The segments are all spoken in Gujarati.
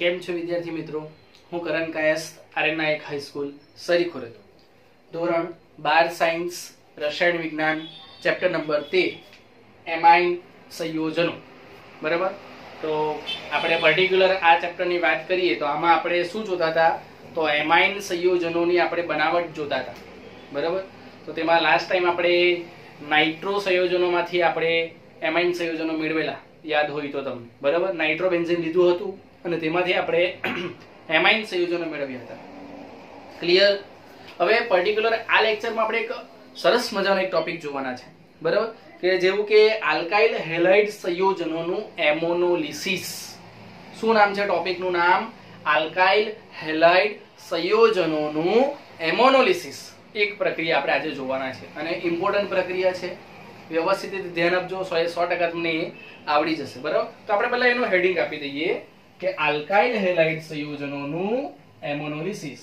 કેમ છો વિદ્યાર્થી મિત્રો? હું કરણ કાયસ્થ, આર્યન નાયક હાઈસ્કૂલ સરીખોરેતો, ધોરણ 12 સાયન્સ રસાયણ વિજ્ઞાન ચેપ્ટર નંબર 13 એમાઇન સંયોજનો. બરાબર, તો આપણે પર્ટિક્યુલર આ ચેપ્ટરની વાત કરીએ તો આમાં આપણે શું જોતા હતા? તો એમાઇન સંયોજનોની આપણે બનાવટ જોતા હતા. બરાબર, તો તેમાં લાસ્ટ ટાઈમ આપણે નાઇટ્રો સંયોજનોમાંથી આપણે એમાઇન સંયોજનો મેળવેલા, યાદ હોય તો તમને. બરાબર, નાઇટ્રોબેન્ઝીન લીધું હતું અને તેમાંથી આપણે એમાઇન સંયોજનો મેળવ્યા હતા. ક્લિયર? હવે પર્ટિક્યુલર આ લેક્ચરમાં આપણે એક સરસ મજાનો એક ટોપિક જોવાના છે. બરાબર, કે જેવું કે આલ્કાઇલ હેલાઇડ સંયોજનોનું એમોનોલિસિસ. શું નામ છે ટોપિકનું નામ? આલ્કાઇલ હેલાઇડ સંયોજનોનું એમોનોલિસિસ. એક પ્રક્રિયા આપણે આજે જોવાના છે અને ઇમ્પોર્ટન્ટ પ્રક્રિયા છે. વ્યવસ્થિત રીતે ધ્યાન આપજો, 100% તમને આવડી જશે. બરાબર, તો આપણે પહેલા એનું હેડિંગ આપી દઈએ કે આલ્કાઇલ હેલાઇડ સંયોજનોનું એમોનોલિસિસ.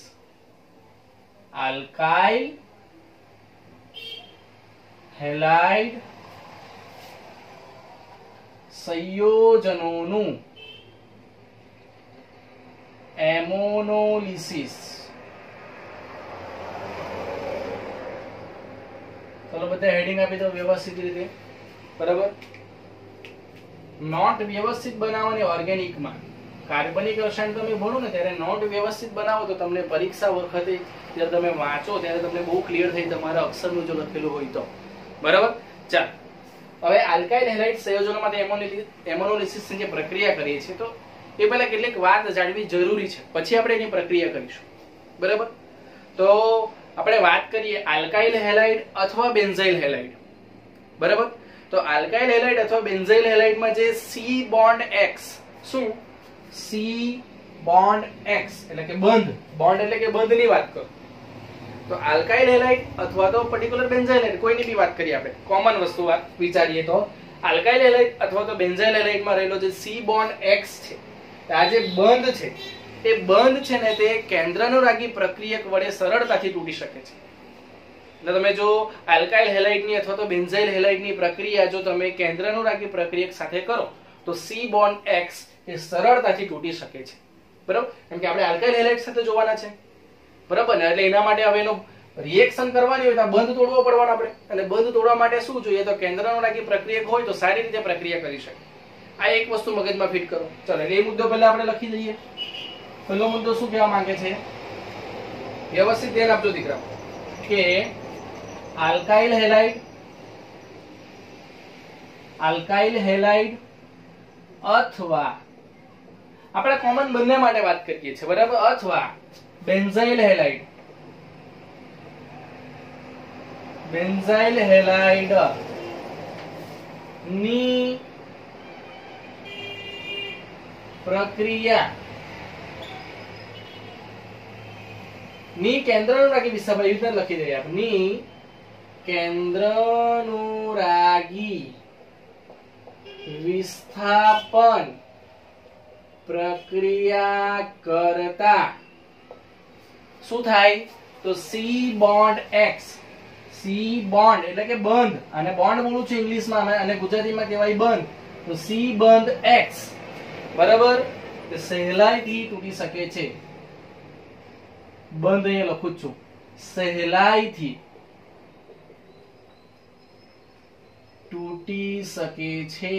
આલ્કાઇલ હેલાઇડ સંયોજનોનું એમોનોલિસિસ. ચલો બધા હેડિંગ આપી દો વ્યવસ્થિત રીતે. બરાબર, નોટ વ્યવસ્થિત બનાવવાની ઓર્ગેનિકમાં કાર્બનિક રસાયણ તમે ભણો ને ત્યારે નોટ વ્યવસ્થિત બનાવો તો તમને પરીક્ષા વખતે જ્યારે તમે વાંચો ત્યારે તમને બહુ ક્લિયર થઈ તમારા અક્ષરનું જો લખેલું હોય તો. બરાબર, ચાલ હવે આલ્કાઇલ હેલાઇડ સંયોજનોમાંથી એમોનોલિસિસની જે પ્રક્રિયા કરીએ છીએ તો એ પહેલા કેટલીક વાત જાણવી જરૂરી છે, પછી આપણે એની પ્રક્રિયા કરીશું. બરાબર, તો આપણે વાત કરીએ આલ્કાઇલ હેલાઇડ અથવા બેન્ઝાઇલ હેલાઇડ. બરાબર, તો આલ્કાઇલ હેલાઇડ અથવા બેન્ઝાઇલ હેલાઇડમાં જે C બોન્ડ X, શું C બોન્ડ X એટલે કે બંધ, બોન્ડ એટલે કે બંધની વાત કરો તો આલ્કાઇલ હેલાઇડ અથવા તો પર્ટિક્યુલર બેન્ઝાઇલ હેલાઇડ કોઈની બી વાત કરીએ, આપણે કોમન વસ્તુ વાત વિચારીએ તો આલ્કાઇલ હેલાઇડ અથવા તો બેન્ઝાઇલ હેલાઇડમાં રહેલો જે C બોન્ડ X છે, આ જે બંધ છે એ બંધ છે ને તે કેન્દ્રાનુરાગી પ્રક્રિયક વડે સરળતાથી તૂટી શકે છે. એટલે તમે જો આલ્કાઇલ હેલાઇડની અથવા તો બેન્ઝાઇલ હેલાઇડની પ્રક્રિયા જો તમે કેન્દ્રાનુરાગી પ્રક્રિયક સાથે કરો તો C બોન્ડ X એ સરળતાથી તૂટી શકે છે. બરાબર, કેમ કે આપણે આલ્કાઇલ હેલાઇડ સાથે જોવાના છે. બરાબર ને, એટલે એના માટે હવે એનો રિએક્શન કરવાની હોય તો બંધ તોડવો પડવાનો આપણે, અને બંધ તોડવા માટે શું જોઈએ? તો કેન્દ્રાનુરાગી પ્રક્રિયક હોય તો સારી રીતે પ્રક્રિયા કરી શકે. આ એક વસ્તુ મગજમાં ફિટ કરો. ચલો એ મુદ્દો પહેલા આપણે લખી દઈએ. પહેલો મુદ્દો શું કહેવા માંગે છે? વ્યવસ્થિત ધ્યાન આપજો દીકરા, કે આલ્કાઇલ હેલાઇડ અથવા આપણે કોમન બંને માટે વાત કરીએ છીએ. બરાબર, અથવા બેન્ઝાઇલ હેલાઇડ ની પ્રક્રિયા ની કેન્દ્રાનુરાગી વિસ્થાપન એવી રીતે લખી દઈએ આપણે, ની કેન્દ્રાનુરાગી વિસ્થાપન પ્રક્રિયા કરતા શું થાય? તો C bond X, C bond એટલે કે બંધ, અને બોન્ડ બોલું છું ઇંગ્લિશમાં અને ગુજરાતીમાં કહેવાય બંધ, તો C બંધ X બરાબર તે સહેલાઈથી તૂટી શકે છે. બંધ અહીંયા લખું છું, સહેલાઈથી તૂટી શકે છે.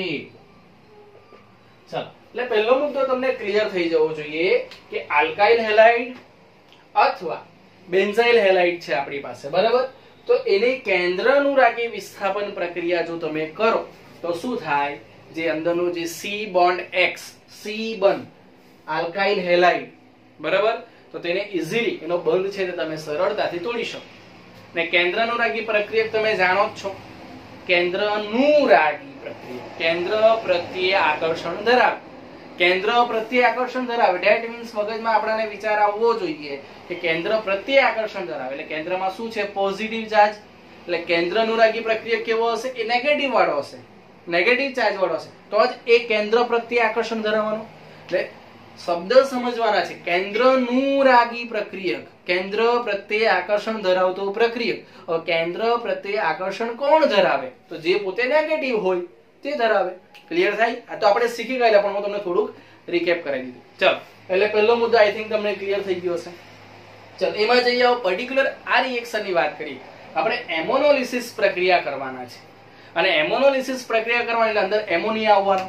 ચાલો, એટલે પહેલો મુદ્દો તમને ક્લિયર થઈ જવો જોઈએ કે આલ્કાઇલ હેલાઇડ અથવા બેન્ઝાઇલ હેલાઇડ છે આપણી પાસે. બરાબર, તો એની કેન્દ્રાનુરાગી વિસ્થાપન પ્રક્રિયા જો તમે કરો તો શું થાય? જે અંદરનો જે C બોન્ડ X, C બંધ આલ્કાઇલ હેલાઇડ, બરાબર, તો તેને ઇઝીલી એનો બંધ છે તે તમે સરળતાથી તોડી શકો. ને કેન્દ્રાનુરાગી પ્રક્રિયક તમે જાણો જ છો, કેન્દ્રાનુરાગી પ્રક્રિયા કેન્દ્ર પ્રત્યે આકર્ષણ ધરાવે. કેન્દ્ર પ્રત્યે આકર્ષણ ધરાવે ધેટ મીન્સ મગજમાં આપણને વિચાર આવવો જોઈએ કે કેન્દ્ર પ્રત્યે આકર્ષણ ધરાવે એટલે કેન્દ્રમાં શું છે? Positive charge. એટલે કેન્દ્રાનુરાગી પ્રક્રિયક કેવો હશે? એ નેગેટિવ વાળો હશે, નેગેટિવ ચાર્જ વાળો હશે, તો જ એ કેન્દ્ર પ્રત્યે આકર્ષણ ધરાવવાનો. એટલે શબ્દ સમજવાના છે. કેન્દ્રાનુરાગી પ્રક્રિયક, કેન્દ્ર પ્રત્યે આકર્ષણ ધરાવતો પ્રક્રિયક. હવે કેન્દ્ર પ્રત્યે આકર્ષણ કોણ ધરાવે? તો જે પોતે નેગેટિવ હોય તે ધરાવે. ક્લિયર થાય? આ તો આપણે શીખી ગયેલા, પણ હું તમને થોડુંક रिकेप कराવી દીધું. ચલો, એટલે પહેલો મુદ્દો આઈ થિંક તમને ક્લિયર થઈ ગયો હશે. ચલ એમાં જઈએ, આવો પર્ટિક્યુલર આ રિએક્શન ની વાત કરીએ. આપણે એમોનોલિસિસ પ્રક્રિયા કરવાના છે અને એમોનોલિસિસ પ્રક્રિયા કરવાની અંદર એમોનિયા આવવાનો,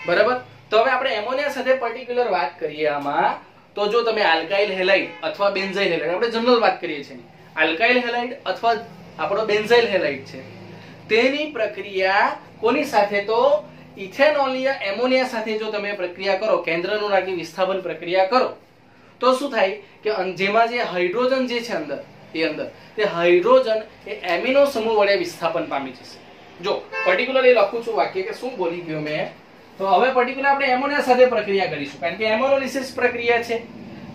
બરાબર. તો હવે આપણે એમોનિયા સાથે પર્ટિક્યુલર વાત કરીએ આમાં. તો જો તમે આલ્કાઇલ હેલાઇડ અથવા બેન્ઝાઇલ હેલાઇડ, આપણે જનરલ વાત કરીએ છીએ, આલ્કાઇલ હેલાઇડ અથવા આપણો બેન્ઝાઇલ હેલાઇડ છે, તેની પ્રક્રિયા કોની સાથે? તો ઇથેનોલિયા એમોનિયા સાથે જો તમે પ્રક્રિયા કરો, કેન્દ્રનું રાખી વિસ્થાપન પ્રક્રિયા કરો, તો શું થાય કે જેમાં જે હાઇડ્રોજન જે છે અંદર તે હાઇડ્રોજન એ એમિનો સમૂહ વડે વિસ્થાપન પામી જશે. જો પર્ટિક્યુલર એ લખું છું વાક્ય કે શું બોલી ગયો મેં. તો હવે પર્ટિક્યુલર આપણે એમોનિયા સાથે પ્રક્રિયા કરીશું, કારણ કે એમોનોલિસિસ પ્રક્રિયા છે.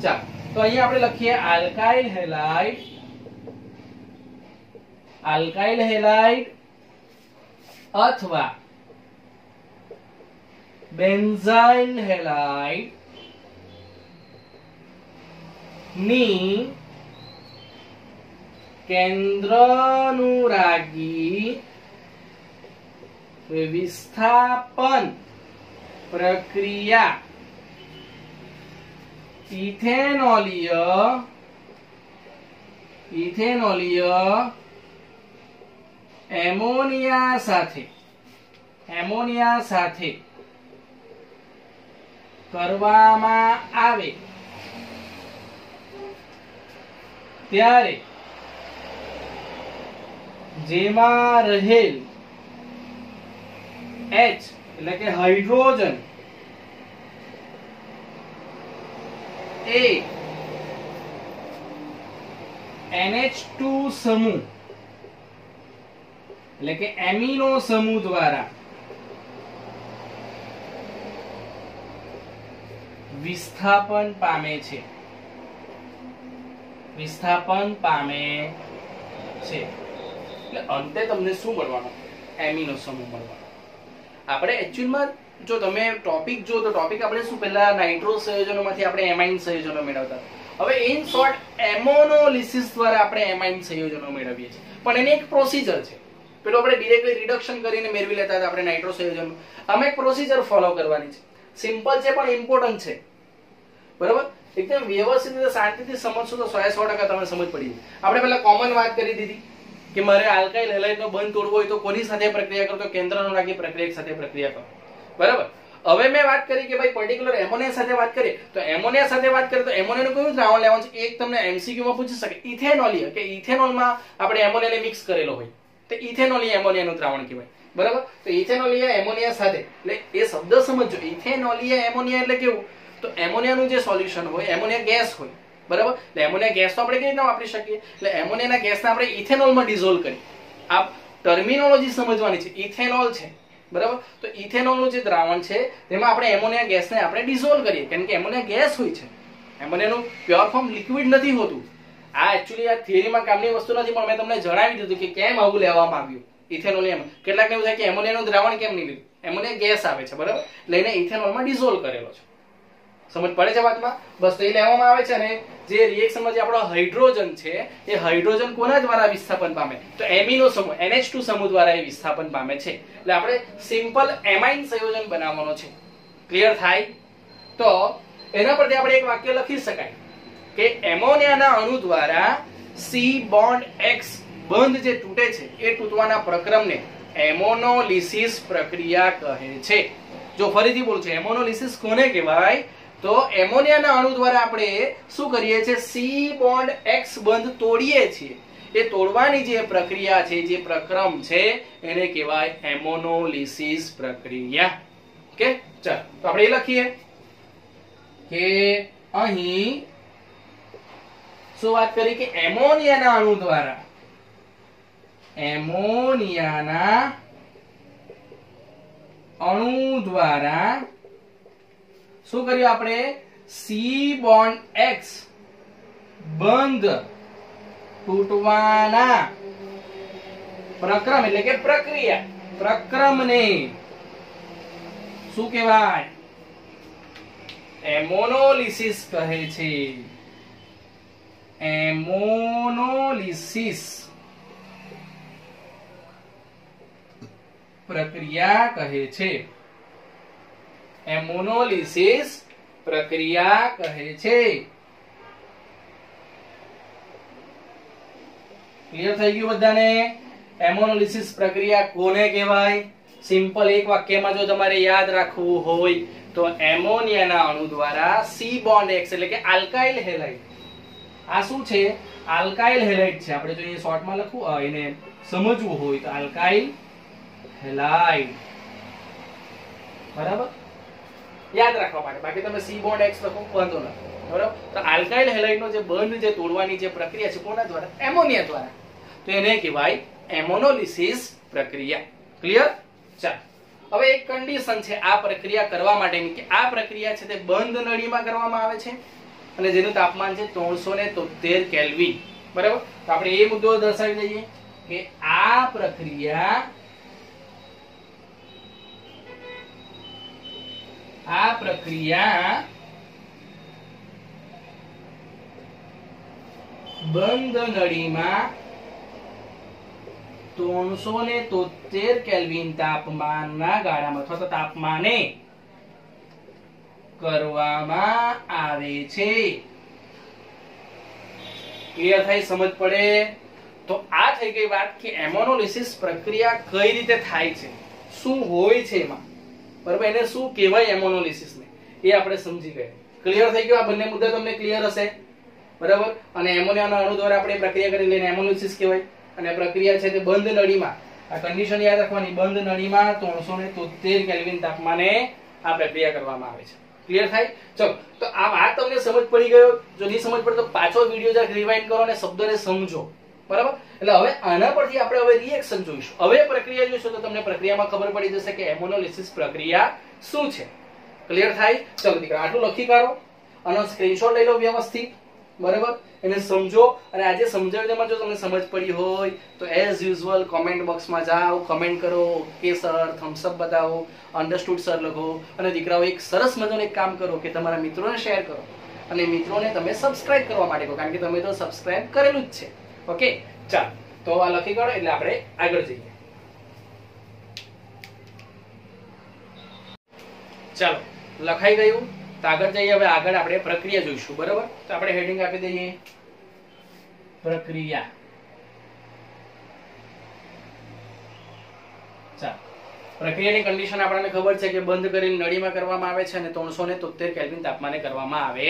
ચાલો, તો અહીંયા આપણે લખીએ આલ્કાઇલ હેલાઇડ અથવા બેન્ઝાઇલ હેલાઇડ ની કેન્દ્રાનુરાગી વિસ્થાપન પ્રક્રિયા ઇથેનોલીય એમોનિયા સાથે કરવામાં આવે ત્યારે જેમાં રહેલ H એટલે કે હાઇડ્રોજન એ NH2 સમૂહ એટલે કે એમિનો સમૂહ દ્વારા વિસ્થાપન પામે છે. એટલે અંતે તમને શું મળવાનું? એમિનો સમૂહ મળવાનો. આપણે એક્ચ્યુઅલમાં જો તમે ટોપિક જો તો ટોપિક આપણે શું પહેલા નાઇટ્રો સંયોજનોમાંથી આપણે એમાઇન સંયોજનો મેળવતા. હવે ઇન શોર્ટ એમોનોલિસિસ દ્વારા આપણે એમાઇન સંયોજનો મેળવીએ છીએ, પણ એની એક પ્રોસિજર છે. પેલો આપણે ડિરેક્ટલી રિડક્શન કરીને મેળવી લેતા હતા આપણે નાઇટ્રો સંયોજનો. આમાં એક પ્રોસિજર ફોલો કરવાની છે. સિમ્પલ છે પણ ઇમ્પોર્ટન્ટ છે, બરાબર. એકદમ વ્યવસ્થિત રીતે શાંતિથી સમજશો તો 100% તમને સમજ પડી જાય. આપણે પહેલા કોમન વાત કરી દીધી કે મારે આલ્કાઇલ હેલાઇડનો બંધ તોડવો હોય તો કોની સાથે પ્રક્રિયા કરો? તો કેન્દ્રાનુરાગી પ્રક્રિયા સાથે પ્રક્રિયા કરો, બરાબર. હવે મેં વાત કરી કે ભાઈ પર્ટિક્યુલર એમોનિયા સાથે વાત કરીએ તો એમોનિયા સાથે વાત કરીએ તો એમોનિયાનું કયું દ્રાવણ લેવાનું છે? એક તમને એમસીક્યુ માં પૂછી શકે, ઇથેનોલિયા, કે ઇથેનોલમાં આપણે એમોનિયાને મિક્સ કરેલો હોય તો ઇથેનોલિયા એમોનિયાનું દ્રાવણ કહેવાય, બરાબર. તો ઇથેનોલિયા એમોનિયા સાથે, એટલે એ શબ્દ સમજો. ઇથેનોલિયા એમોનિયા એટલે કેવું? તો એમોનિયાનું જે સોલ્યુશન હોય, એમોનિયા ગેસ હોય, બરાબર. એટલે એમોનિયા ગેસ તો આપણે કેવી રીતના વાપરી શકીએ? એટલે એમોનિયાના ગેસને આપણે ઇથેનોલમાં ડિઝોલ્વ કરી. આ ટર્મિનોલોજી સમજવાની છે. ઇથેનોલ છે, બરાબર. તો ઇથેનોલનું જે દ્રાવણ છે તેમાં આપણે એમોનિયા ગેસને આપણે ડિઝોલ્વ કરીએ, કારણ કે એમોનિયા ગેસ હોય છે. એમોનિયાનું પ્યોર ફોર્મ લિક્વિડ નથી હોતું. આ એકચ્યુઅલી આ થિયરીમાં કામની વસ્તુ નથી, પણ મેં તમને જણાવી દીધું કે કેમ આવું લેવામાં આવ્યું. ઇથેનોલિયમ કેટલાક એવું થાય કે એમોનિયાનું દ્રાવણ કેમ નહીં લીધું? એમોનિયા ગેસ આવે છે, બરાબર. લઈને ઇથેનોલમાં ડિઝોલ્વ કરેલો છે. સમજ પડે છે વાતમાં? બસ તો એ લેવામાં આવે છે. અને જે રિએક્શનમાં જે આપણો હાઇડ્રોજન છે એ હાઇડ્રોજન કોના દ્વારા વિસ્થાપન પામે? તો એમિનો સમૂહ NH2 સમૂહ દ્વારા એ વિસ્થાપન પામે છે. એટલે આપણે સિમ્પલ એમાઇન સંયોજન બનાવવાનો છે. ક્લિયર થાય? તો એના પરથી આપણે એક વાક્ય લખી શકાય કે એમોનિયાના અણુ દ્વારા C બોન્ડ X બંધ જે તૂટે છે એ તૂટવાના પ્રક્રમને એમોનોલિસિસ પ્રક્રિયા કહે છે. જો ફરીથી બોલું છું, એમોનોલિસિસ કોને કહેવાય? તો એમોનિયાના અણુ દ્વારા આપણે શું કરીએ છીએ? C બોન્ડ X બંધ તોડીએ છીએ. એ તોડવાની જે પ્રક્રિયા છે, જે પ્રક્રમ છે, એને કહેવાય એમોનોલિસિસ પ્રક્રિયા. ઓકે, ચાલો તો આપણે એ લખીએ કે અહીં શું વાત કરી કે એમોનિયાના અણુ દ્વારા શું કર્યું આપણે? C બોન્ડ X બંધ તૂટવાના પ્રક્રમ એટલે કે પ્રક્રમને શું કહેવાય? એમોનોલિસિસ કહે છે. એમોનોલિસિસ પ્રક્રિયા કહે છે. એમોનોલિસિસ પ્રક્રિયા કહે છે. ક્લિયર થઈ ગયું બધાને? એમોનોલિસિસ પ્રક્રિયા કોને કહેવાય? સિમ્પલ એક વાક્યમાં જો તમારે યાદ રાખવું હોય તો એમોનિયાના અણુ દ્વારા સી બોન્ડ એક્સ એટલે કે આલ્કાઇલ હેલાઇડ. આ શું છે? આલ્કાઇલ હેલાઇડ છે. આપણે જો એ શોર્ટમાં લખવું એને સમજવું હોય તો આલ્કાઇલ હેલાઇડ. બરાબર? યાદ રાખવા માટે. બાકી તમે સી બોન્ડ એક્સ લખો વાંધો નથી. બરાબર? તો આલ્કાઇલ હેલાઇડનો જે બંધ જે તોડવાની જે પ્રક્રિયા છે કોના દ્વારા? એમોનિયા દ્વારા. તો એને કહેવાય એમોનોલિસિસ પ્રક્રિયા. ક્લિયર? ચાલો. હવે એક કન્ડિશન છે આ પ્રક્રિયા કરવા માટેની કે આ પ્રક્રિયા છે તે બંધ નળીમાં કરવામાં આવે છે અને જેનું તાપમાન છે 373 કેલ્વિન. બરાબર? તો આપણે એ મુદ્દો દર્શાવી દઈએ કે આ પ્રક્રિયા બંધ નળીમાં 373 કેલ્વિન તાપમાનના ગાળામાં અથવા તો તાપમાને કરવામાં આવે છે. ક્લિયર થઈ? સમજ પડે? તો આ થઈ ગઈ વાત કે એમોનોલિસિસ પ્રક્રિયા કઈ રીતે થાય છે, શું હોય છે એમાં. બરાબર? એને શું કહેવાય એમોનોલિસિસ ને એ આપણે સમજી ગયા. ક્લિયર થઈ ગયું? આ બંને મુદ્દા તમને ક્લિયર હશે. બરાબર? અને એમોનિયાના અણુ દ્વારા આપણે પ્રક્રિયા કરી લઈને એમોનોલિસિસ કહેવાય. અને પ્રક્રિયા છે તે બંધ નળીમાં, આ કન્ડિશન યાદ રાખવાની, બંધ નળીમાં 373 કેલ્વિન તાપમાને આ પ્રક્રિયા કરવામાં આવે છે. ક્લિયર થાય? ચલો, તો આ વાત તમને સમજ પડી ગયો? જો નહીં સમજ પડે તો પાછો વિડિયો જરા રિવાઇન્ડ કરો અને શબ્દોને સમજો. બરાબર? એટલે હવે આના પરથી આપણે હવે રિએક્શન જોઈશું. હવે પ્રક્રિયા જોઈશું તો તમને પ્રક્રિયામાં ખબર પડી જશે કે એમોનોલિસિસ પ્રક્રિયા શું છે. ક્લિયર થાય? ચલો દીકરા, આટલું લખી કાઢો, આનો સ્ક્રીનશોટ લઈ લો વ્યવસ્થિત. બરાબર? એને સમજો. અને આજે સમજાવ્યું તેમાં જો તમને સમજ પડી હોય તો એઝ યુઝ્યુઅલ કોમેન્ટ બોક્સમાં જાઓ, કમેન્ટ કરો, ઓકે સર, થમ્સ અપ બતાવો, અન્ડરસ્ટુડ સર લખો. અને દીકરાઓ એક સરસ મજાનું એક કામ કરો કે તમારા મિત્રોને શેર કરો અને મિત્રોને તમે સબસ્ક્રાઇબ કરવા માટે કહો, કારણ કે તમે તો સબસ્ક્રાઇબ કરેલું જ છે. ઓકે, ચાલો, તો આ લખી કાઢો એટલે આપણે આગળ જઈએ. ચાલો, લખાઈ ગયું? તો આગળ જઈએ. હવે આગળ આપણે પ્રક્રિયા જોઈશું. બરાબર? તો આપણે હેડિંગ આપી દઈએ પ્રક્રિયા. ચાલો, પ્રક્રિયાની કન્ડિશન આપણને ખબર છે કે બંધ કરીને નળીમાં કરવામાં આવે છે અને 373 કેલ્વિન તાપમાને કરવામાં આવે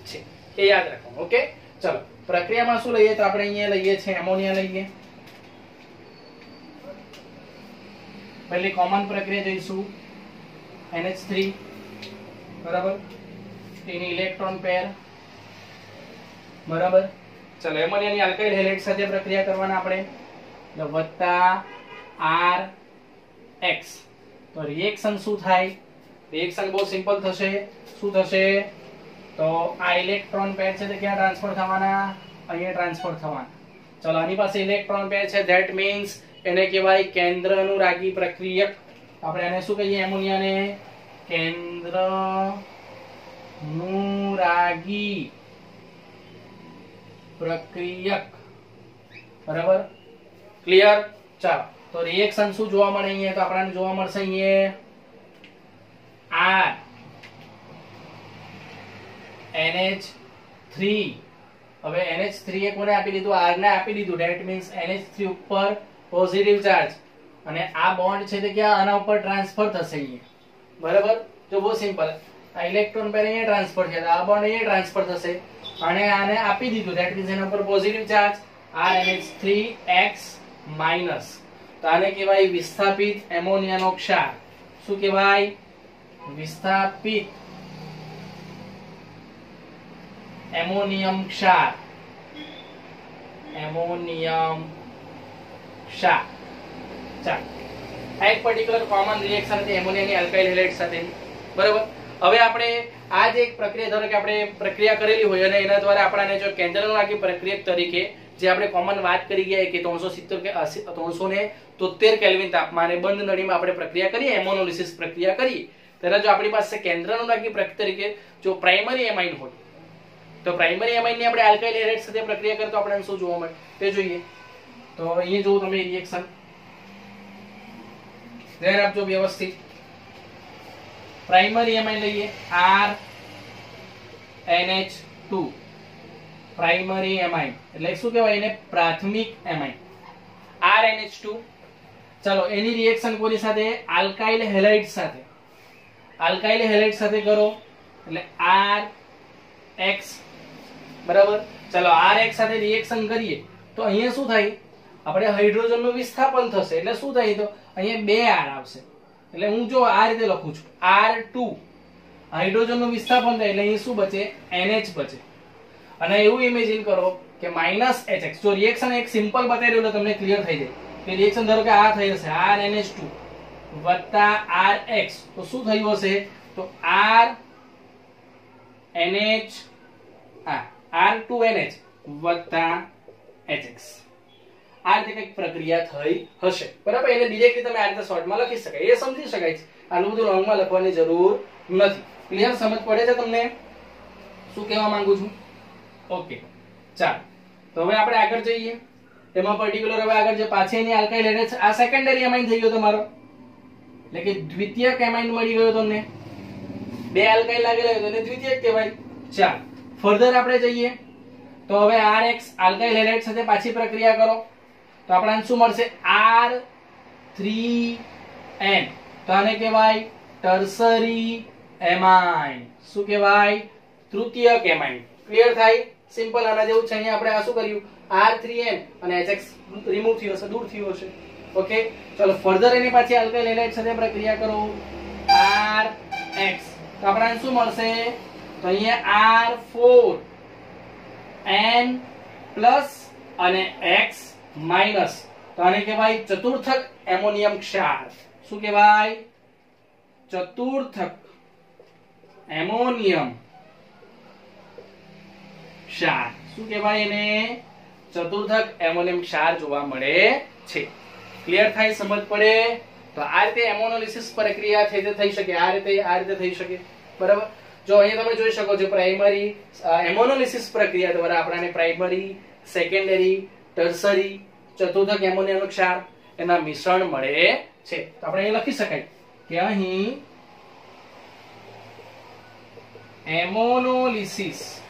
છે. એ યાદ રાખવાનું. ઓકે, ચાલો, પ્રક્રિયામાં શું લઈએ તો આપણે અહીંયા લઈએ છે એમોનિયા લઈએ. પહેલી કોમન પ્રક્રિયા જોઈશું NH3. બરાબર? તેની ઇલેક્ટ્રોન પેર. બરાબર? ચલો, એમોનિયાની આલ્કાઇલ હેલાઇડ સાથે પ્રક્રિયા કરવાના આપણે. એટલે વત્તા RX. તો રિએક્શન શું થાય? રિએક્શન બહુ સિમ્પલ થશે. શું થશે? તો આ ઇલેક્ટ્રોન પેર છે તે ક્યાં ટ્રાન્સફર થવાના? અહીંયા ટ્રાન્સફર થવાના. ચલો, આની પાસે ઇલેક્ટ્રોન પેર છે, ધેટ મીન્સ એને કહેવાય કેન્દ્રાનુરાગી પ્રક્રિયક. આપણે એને શું કહીએ? એમોનિયાને કેન્દ્રાનુરાગી પ્રક્રિયક. બરાબર? ક્લિયર? ચાલો, તો રિએક્શન શું જોવા મળે અહીંયા? તો આપણને જોવા મળશે અહીંયા NH3. હવે NH3 એ કોને આપી દીધું? R ને આપી દીધું. ધેટ મીન્સ NH3 ઉપર પોઝિટિવ ચાર્જ અને આ બોન્ડ છે તે ક્યાં આના ઉપર ટ્રાન્સફર થશે અહીંયા. બરાબર? જો બહુ સિમ્પલ, આ ઇલેક્ટ્રોન પેર અહીંયા ટ્રાન્સફર છે, આ બોન્ડ અહીંયા ટ્રાન્સફર થશે અને આને આપી દીધું. ધેટ મીન્સ એના ઉપર પોઝિટિવ ચાર્જ RNH3X માઈનસ. તો આને કહેવાય વિસ્થાપિત એમોનિયાનો ક્ષાર. શું કહેવાય? વિસ્થાપિત એમોનિયમ ક્ષાર. એમોનિયમ ક્ષાર. ચાલો, એક પર્ટિક્યુલર કોમન રિએક્શન હતી એમોનિયાની આલ્કાઇલ હેલાઇડ સાથે. બરાબર? હવે આપણે આ જે એક પ્રક્રિયા, ધારો કે આપણે પ્રક્રિયા કરેલી હોય અને એના દ્વારા આપણને જો કેન્દ્રાનુરાગી પ્રક્રિયક તરીકે જે આપણે કોમન વાત કરી ગયા કે 373 કેલ્વિન તાપમાને બંધ નળીમાં આપણે પ્રક્રિયા કરીએ, એમોનોલિસિસ પ્રક્રિયા કરીએ, તેના જો આપણી પાસે કેન્દ્રાનુરાગી પ્રક્રિયા તરીકે જો પ્રાઇમરી એમાઇન હોય તો પ્રાઇમરી એમાઇન ની આપણે આલ્કાઇલ હેલાઇડ સાથે પ્રક્રિયા કરીએ તો આપણને શું જોવા મળે તે જોઈએ. તો અહીંયા જો તમે રિએક્શન ધ્યાન આપજો વ્યવસ્થિત. પ્રાઇમરી એમાઇન લઈએ RNH2 પ્રાઇમરી એમાઇન એટલે શું કહેવાય એને પ્રાથમિક એમાઇન RNH2 ચલો એની રિએક્શન કોની સાથે આલ્કાઇલ હેલાઇડ સાથે કરો એટલે RX બરાબર ચલો RX સાથે રિએક્શન કરીએ તો અહીંયા શું થાય આપણે હાઇડ્રોજનનું વિસ્થાપન થશે એટલે શું થાય તો અહીંયા બે R આવશે એટલે હું જો આ રીતે લખું છું R2 હાઇડ્રોજનનું વિસ્થાપન થાય એટલે અહીં શું બચે NH બચે અને એવું ઇમેજિન કરો કે -HX જો રિએક્શન એક સિમ્પલ બતાવી રહ્યું તમને ક્લિયર થઈ જાય કે રિએક્શન ધારો કે આ થઈ હશે RNH2 વત્તા RX તો શું થયું હશે તો RNH R2NH વત્તા HX આ રીતે કઈક પ્રક્રિયા થઈ હશે બરાબર એટલે ડિરેક્ટલી તમે આ રીતે શોર્ટમાં લખી શકાય એ સમજી શકાય છે આટલું બધું લોંગમાં લખવાની જરૂર નથી ક્લિયર સમજ પડે છે તમને શું કહેવા માંગુ છું ઓકે ચાલો તો હવે આપણે આગળ જઈએ એમાં પર્ટિક્યુલર હવે આગળ જે પાછી એની આલ્કાઇલ હેલાઇડ આ સેકન્ડરી એમાઇન થઈ ગયો તમારો એટલે કે દ્વિતીયક એમાઇન મળી ગયો તમને બે આલ્કાઇલ લાગેલા હોય તો એને દ્વિતીયક કહેવાય ચાલો ફર્ધર આપણે જઈએ તો હવે RX આલ્કાઇલ હેલાઇડ સાથે પાછી પ્રક્રિયા કરો તો આપણને શું મળશે R3N તો આને કહેવાય ટર્સરી એમાઇન શું કહેવાય તૃતીયક એમાઇન ક્લિયર થાય સિમ્પલ આના જેવું છે અહીંયા આપણે આ શું કર્યું R3N અને HX રિમૂવ થયો હશે દૂર થયો હશે ઓકે ચલો ફર્ધર એની પાછી આલ્કાઇલ હેલાઇડ સાથે પ્રક્રિયા કરો RX તો આપણને શું મળશે તો અહીંયા R4N પ્લસ અને X માઈનસ તો આને કહેવાય ચતુર્થક એમોનિયમ ક્ષાર શું કહેવાય ચતુર્થક એમોનિયમ ક્ષાર શું કહેવાય એને ચતુર્થક એમોનિયમ ક્ષાર જોવા મળે છે ક્લિયર થાય સમજ પડે તો આ રીતે એમોનોલિસિસ પ્રક્રિયા થઈ શકે આ રીતે થઈ શકે બરાબર જો અહીંયા તમે જોઈ શકો છો પ્રાઇમરી એમોનોલિસિસ પ્રક્રિયા દ્વારા આપણને પ્રાઇમરી સેકન્ડરી ટર્સરી ચતુર્થક એમોનિયમ ક્ષાર એના મિશ્રણ મળે છે તો આપણે અહીં લખી શકાય કે અહીં એમોનોલિસિસ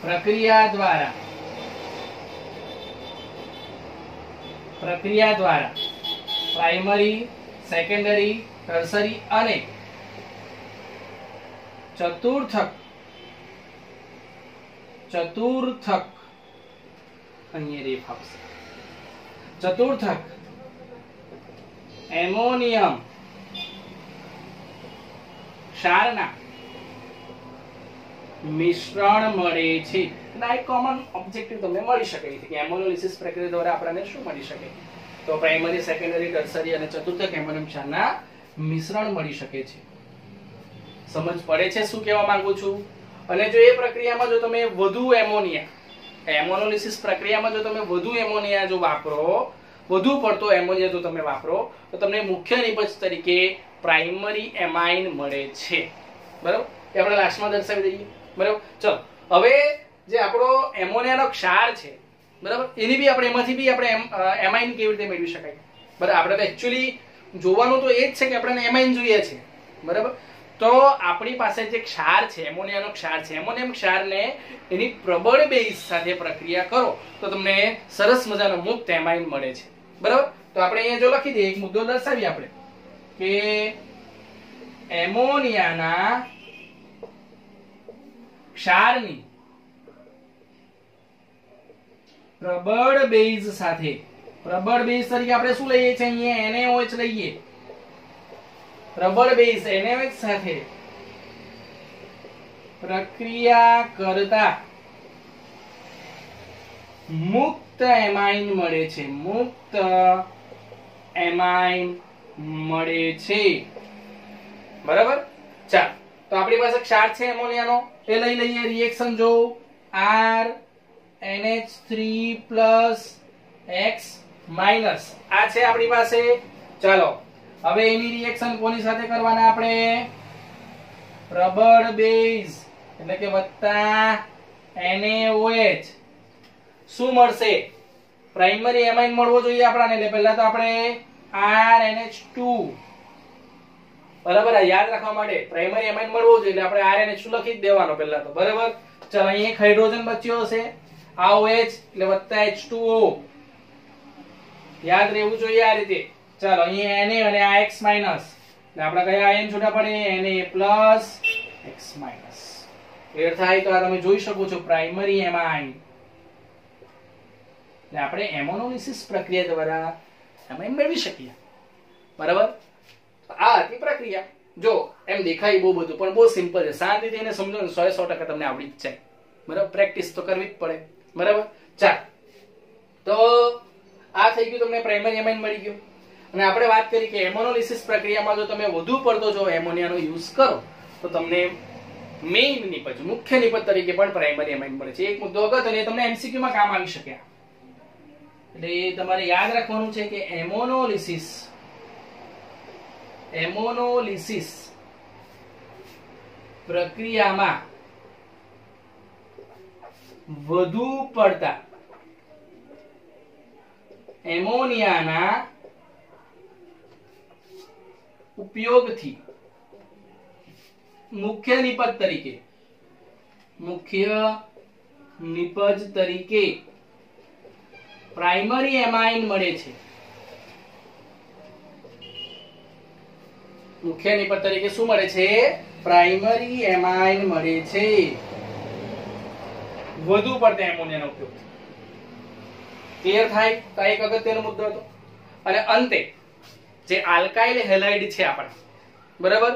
પ્રક્રિયા દ્વારા પ્રાઇમરી સેકન્ડરી ટર્સરી અને ચતુર્થક અહીંયા રેફ આવશે ચતુર્થક એમોનિયમ ક્ષારના મિશ્રણ મળે છે ના એક કોમન ઓબ્જેક્ટિવ તમને મળી શકે છે કે એમોનોલિસિસ પ્રક્રિયા દ્વારા આપણને શું મળી શકે તો પ્રાઇમરી સેકન્ડરી ટર્સરી અને ચતુર્થક એમોનિયમ ક્ષારના મિશ્રણ મળી શકે છે સમજ પડે છે શું કહેવા માંગુ છું અને જો એ પ્રક્રિયામાં જો તમે વધુ એમોનોલિસિસ પ્રક્રિયામાં જો તમે વધુ એમોનિયા જો વાપરો વધુ પડતો એમોનિયા જો તમે વાપરો તો તમને મુખ્ય નિપજ તરીકે પ્રાઇમરી એમાઇન મળે છે બરાબર એ આપણે લાસ્ટમાં દર્શાવી દઈએ બરાબર ચલો હવે જે આપણો એમોનિયાનો ક્ષાર છે બરાબર એની બી આપણે એમાંથી બી આપણે એમાઇન કેવી રીતે મેળવી શકાય બરાબર આપણે તો એક્ચ્યુઅલી જોવાનું તો એ જ છે કે આપણને એમાઇન જોઈએ છે બરાબર તો આપણી પાસે જે ક્ષાર છે એમોનિયાનો ક્ષાર છે એમોનિયમ ક્ષારને એની પ્રબળ બેઝ સાથે પ્રક્રિયા કરો તો તમને સરસ મજાનો મુક્ત એમાઇન મળે છે બરાબર તો આપણે અહીંયા જો લખી દઈએ એક મુદ્દો દર્શાવીએ આપણે કે એમોનિયાના ક્ષારની પ્રબળ બેઝ સાથે પ્રબળ બેઝ તરીકે આપણે શું લઈએ છીએ અહીંયા NaOH લઈએ પ્રબળ બેઝ NaOH સાથે પ્રક્રિયા કરતા મુક્ત એમાઇન મળે છે બરાબર ચાલ તો આપણી પાસે ક્ષાર છે એમોનિયાનો એ લઈ લઈએ રિએક્શન જો RNH3+X માઈનસ આ છે આપણી પાસે ચાલો હવે એની રિએક્શન કોની સાથે કરવાના આપણે પ્રબળ બેઝ એટલે કે વત્તા NaOH શું મળશે પ્રાઇમરી એમાઇન મળવો જોઈએ આપણને એટલે પહેલા તો આપણે RNH2 બરાબર. આ યાદ રાખવા માટે પ્રાઇમરી એમાઇન મળવો જોઈએ એટલે આપણે RNH2 લખી જ દેવાનો પહેલા તો. બરાબર. ચાલો અહીં એક હાઇડ્રોજન બચ્યો હશે, આ OH એટલે વત્તા H2O, યાદ રહેવું જોઈએ આ રીતે. ચાલો અહીં Na અને આ X માઈનસ એટલે આપણે કયા આયન છૂટા પડે? Na plus X minus. Clear થાય? તો આ તમે જોઈ શકો છો પ્રાઇમરી એમાઇન. એટલે આપણે એમોનોલિસિસ પ્રક્રિયા દ્વારા એમાઇન મેળવી શકીએ. બરાબર. આ હતી પ્રક્રિયા. જો એમ દેખાય બહુ બધું પણ બહુ સિમ્પલ છે. શાંતિથી એને સમજો ને 100% તમને આવડી જ જાય. બરાબર. પ્રેક્ટિસ તો કરવી જ પડે. બરાબર. ચાલ તો આ થઈ ગયું, તમને પ્રાઇમરી એમાઇન મળી ગયું. અને આપણે વાત કરી કે એમોનોલિસિસ પ્રક્રિયામાં જો તમે વધુ પડતો જો એમોનિયાનો યુઝ કરો તો તમને મેઇન નિપજ, મુખ્ય નિપજ તરીકે પણ પ્રાઇમરી એમાઇન મળે છે. એક મુદ્દો અગત્યનો અને તમને MCQ માં કામ આવી શકે. એટલે તમારે યાદ રાખવાનું છે કે એમોનોલિસિસ પ્રક્રિયામાં વધુ પડતા એમોનિયાના ઉપયોગથી મુખ્ય નિપજ તરીકે પ્રાઇમરી એમાઇન મળે છે. મુખ્ય નિપજ તરીકે શું મળે છે? પ્રાઇમરી એમાઇન મળે છે વધુ પડતા એમોનિયાનો ઉપયોગ. ક્લિયર થાય? તો એક અગત્યનો મુદ્દો હતો. અને અંતે જે આલ્કાઇલ હેલાઇડ છે આપણે, બરાબર,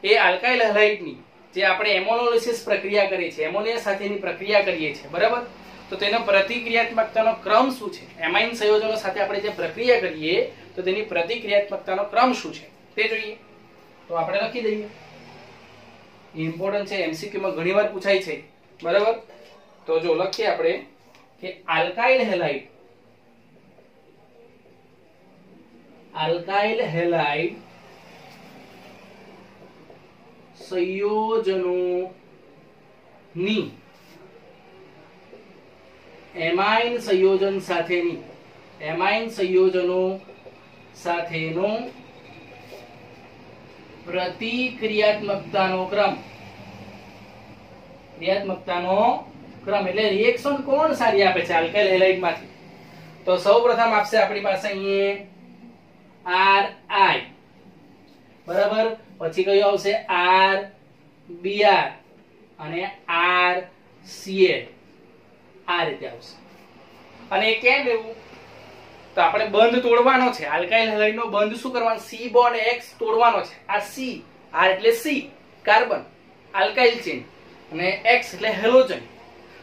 એ આલ્કાઇલ હેલાઇડની જે આપણે એમોનોલિસિસ પ્રક્રિયા કરીએ છીએ, એમોનિયા સાથેની પ્રક્રિયા કરીએ છીએ, બરાબર, તો તેનો પ્રતિક્રિયાત્મકતાનો ક્રમ શું છે? એમાઇન સંયોજનો સાથે આપણે જે પ્રક્રિયા કરીએ તો તેની પ્રતિક્રિયાત્મકતાનો ક્રમ શું છે તે જોઈએ. તો આપણે લખી દઈએ. ઇમ્પોર્ટન્ટ છે, MCQ માં ઘણીવાર પૂછાય છે. બરાબર. તો જો લખીએ આપણે કે આલ્કાઇલ હેલાઇડ સંયોજનોની એમાઇન સંયોજનો સાથેનો પ્રતિક્રિયાત્મકતાનો ક્રમ એટલે રિએક્શન કોણ સારી આપે છે આલ્કાઇલ હેલાઇડ માંથી? તો સૌપ્રથમ આપશે આપણી પાસે અહીંયા RI, બરાબર, પછી કયો આવશે RBr અને RCl. આ રીતે આવશે. અને કેમ એવું? તો આપણે બંધ તોડવાનો છે. આલ્કાઇલ હેલાઇડ નો બંધ શું કરવાનો? C બોન્ડ X તોડવાનો છે. આ C, R એટલે C કાર્બન આલ્કાઇલ ચેન અને X એટલે હેલોજન.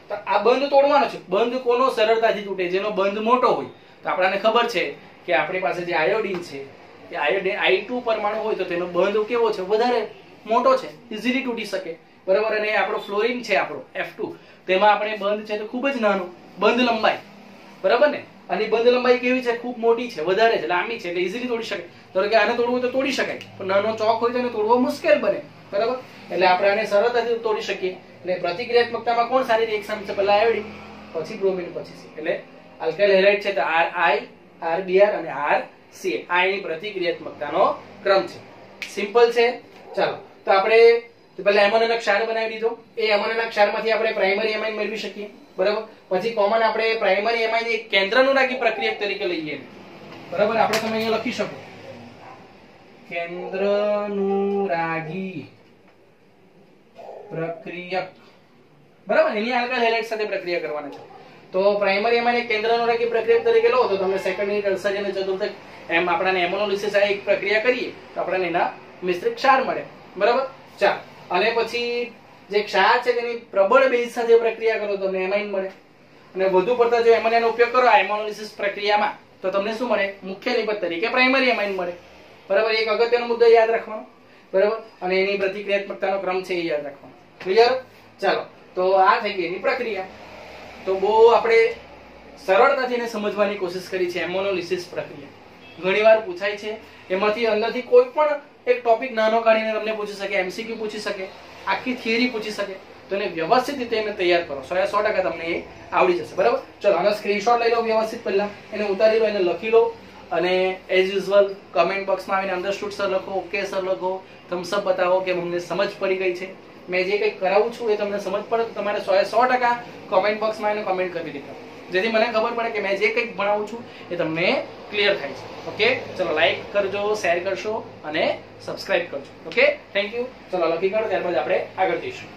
તો આ બંધ તોડવાનો છે. બંધ કોનો સરળતાથી તૂટે? જેનો બંધ મોટો હોય. તો આપણને ખબર છે કે આપણી પાસે જે આયોડીન છે એ આયોડીન I2 પરમાણુ હોય તો તેનો બંધ કેવો છે? વધારે મોટો છે, ઇઝીલી તૂટી શકે. બરાબર. અને આપણો ફ્લોરિન છે, આપણો F2, તેમાં આપણે બંધ છે તો ખૂબ જ નાનો બંધ લંબાઈ, બરાબર ને? અને બંધ લંબાઈ કેવી છે? ખૂબ મોટી છે, વધારે છે, લાંબી છે, એટલે ઇઝીલી તોડી શકે. ધારો કે આને તોડવું તો તોડી શકાય, પણ નાનો ચોક હોય તો એને તોડવો મુશ્કેલ બને. બરાબર. એટલે આપણે આને સરળતાથી તોડી શકીએ. એટલે પ્રતિક્રિયાત્મકતામાં કોણ સારી રિએક્શન છે? પહેલા આયોડીન, પછી બ્રોમિન, પછી C. એટલે આલ્કાઇલ હેલાઇડ છે તો RI, RBr અને RCl. આ એની પ્રતિક્રિયાત્મકતાનો ક્રમ છે. સિમ્પલ છે. ચાલો તો આપણે પહેલા એમોનિયાનો ક્ષાર બનાવી દીધો. એ એમોનિયાના ક્ષારમાંથી આપણે પ્રાઇમરી એમાઇન મેળવી શકીએ. બરાબર. પછી કોમન આપણે પ્રાઇમરી એમાઇન એક કેન્દ્રાનુરાગી પ્રક્રિયક તરીકે લઈએ. બરાબર. આપણે તમે અહીંયા લખી શકો કેન્દ્રાનુરાગી પ્રક્રિયક. બરાબર. એની આલ્કાઇલ હેલાઇડ સાથે પ્રક્રિયા કરવાની છે. તો પ્રાઇમરી એમાઇન એક કેન્દ્રાનુરાગી પ્રક્રિયક તરીકે લો તો તમને સેકન્ડરી, ટર્શરી અને ચતુર્થક એમ આપણને એમોનોલિસિસ આ એક પ્રક્રિયા કરીએ તો આપણને એના મિશ્રિત ક્ષાર મળે. બરાબર. ચાલ, અને પછી જે ક્ષાર છે તેની પ્રબળ બેઝ સાથે પ્રક્રિયા કરો તો તમને એમાઇન મળે. અને વધુ પડતા જો એમોનિયાનો ઉપયોગ કરો આ એમોનોલિસિસ પ્રક્રિયામાં તો તમને શું મળે? મુખ્ય નિપજ તરીકે પ્રાઇમરી એમાઇન મળે. બરાબર. એક અગત્યનો મુદ્દો યાદ રાખવાનો. બરાબર. અને એની પ્રતિક્રિયાત્મકતાનો ક્રમ છે એ યાદ રાખવાનો. ક્લિયર? ચાલો તો આ થઈ ગઈ એની પ્રક્રિયા. તો બહુ આપણે સરળતાથી એને સમજવાની કોશિશ કરી છે એમોનોલિસિસ પ્રક્રિયા. ઘણીવાર પૂછાય છે. એમાંથી અંદરથી કોઈ પણ એક ટોપિક નાનો કાઢીને તમને પૂછી શકે, MCQ પૂછી શકે, આખી થિયરી પૂછી શકે. તો એને વ્યવસ્થિત રીતે એને તૈયાર કરો. 100% તમને એ આવડી જશે. બરાબર. ચલો આનો સ્ક્રીનશોટ લઈ લો વ્યવસ્થિત. પહેલા એને ઉતારી લો, એને લખી લો અને એઝ યુઝ્યુઅલ કમેન્ટ બોક્સમાં આવીને અન્ડરસ્ટુડ સર લખો, ઓકે સર લખો, થમ્સ અપ બતાવો કે અમને સમજ પડી ગઈ છે, મેં જે કંઈ કરાવું છું એ તમને સમજ પડે. તમારે 100% કમેન્ટ બોક્સમાં આવીને કમેન્ટ કરી દીધા, જેથી મને ખબર પડે કે મેં જે કંઈક ભણાવું છું એ તમને ક્લિયર થાય છે. ઓકે, ચલો લાઈક કરજો, શેર કરશો અને સબસ્ક્રાઇબ કરજો. Okay, thank you. ચલો લખી કાઢો, ત્યારબાદ આપણે આગળ જઈશું.